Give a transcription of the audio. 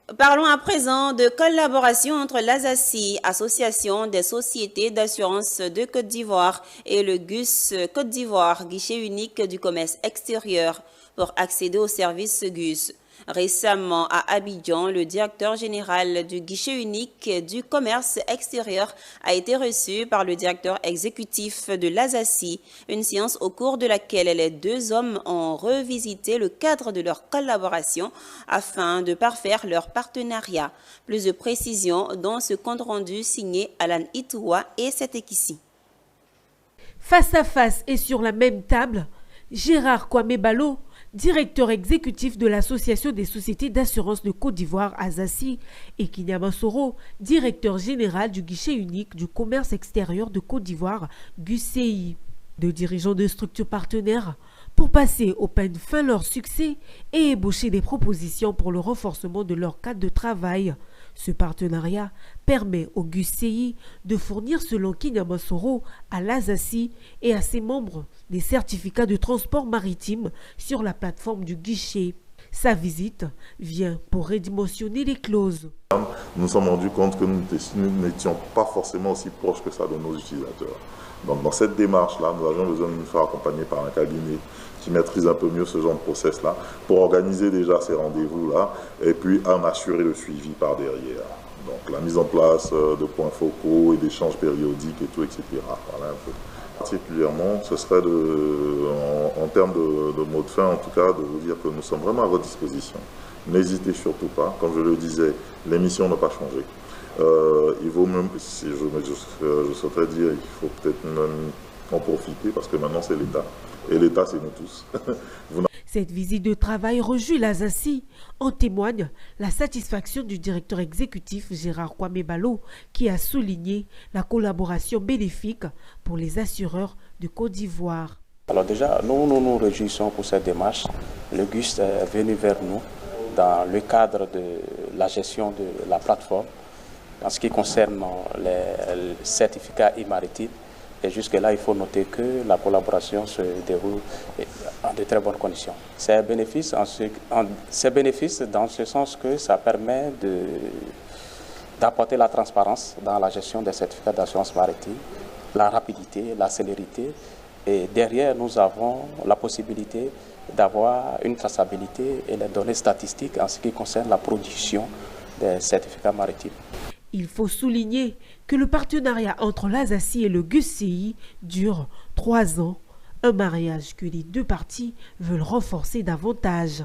Parlons à présent de collaboration entre l'ASACI, Association des sociétés d'assurance de Côte d'Ivoire, et le GUS Côte d'Ivoire, guichet unique du commerce extérieur, pour accéder au service GUS. Récemment, à Abidjan, le directeur général du guichet unique du commerce extérieur a été reçu par le directeur exécutif de l'ASACI, une séance au cours de laquelle les deux hommes ont revisité le cadre de leur collaboration afin de parfaire leur partenariat. Plus de précisions dans ce compte rendu signé Alan Itoua et Setekissi. Face à face et sur la même table, Gérard Kwame Balo, directeur exécutif de l'Association des sociétés d'assurance de Côte d'Ivoire, ASACI, et Kinyama Soro, directeur général du guichet unique du commerce extérieur de Côte d'Ivoire, GUCI. Deux dirigeants de structures partenaires pour passer au peigne fin leur succès et ébaucher des propositions pour le renforcement de leur cadre de travail. Ce partenariat permet au GUCI de fournir, selon Kinyama Soro, à l'ASACI et à ses membres des certificats de transport maritime sur la plateforme du guichet. Sa visite vient pour redimensionner les clauses. Nous nous sommes rendus compte que nous n'étions pas forcément aussi proches que ça de nos utilisateurs. Donc dans cette démarche-là, nous avions besoin de nous faire accompagner par un cabinet qui maîtrise un peu mieux ce genre de process-là, pour organiser déjà ces rendez-vous-là, et puis en assurer le suivi par derrière. Donc la mise en place de points focaux et d'échanges périodiques et tout, etc. Voilà un peu. Particulièrement, ce serait en termes de mot de fin, en tout cas, de vous dire que nous sommes vraiment à votre disposition. N'hésitez surtout pas, comme je le disais, les missions n'ont pas changé. Il vaut même, si je souhaiterais dire, il faut peut-être même en profiter parce que maintenant c'est l'État. Et l'État, c'est nous tous. Cette visite de travail rejouit l'ASACI. En témoigne la satisfaction du directeur exécutif Gérard Kwame Balo, qui a souligné la collaboration bénéfique pour les assureurs de Côte d'Ivoire. Alors déjà, nous réjouissons pour cette démarche. Le GUS est venu vers nous dans le cadre de la gestion de la plateforme en ce qui concerne les certificats e-maritimes. Et jusque-là, il faut noter que la collaboration se déroule en de très bonnes conditions. C'est bénéfice dans ce sens que ça permet d'apporter la transparence dans la gestion des certificats d'assurance maritime, la rapidité, la célérité. Et derrière, nous avons la possibilité d'avoir une traçabilité et les données statistiques en ce qui concerne la production des certificats maritimes. Il faut souligner que le partenariat entre l'ASACI et le GUCI dure 3 ans, un mariage que les deux parties veulent renforcer davantage.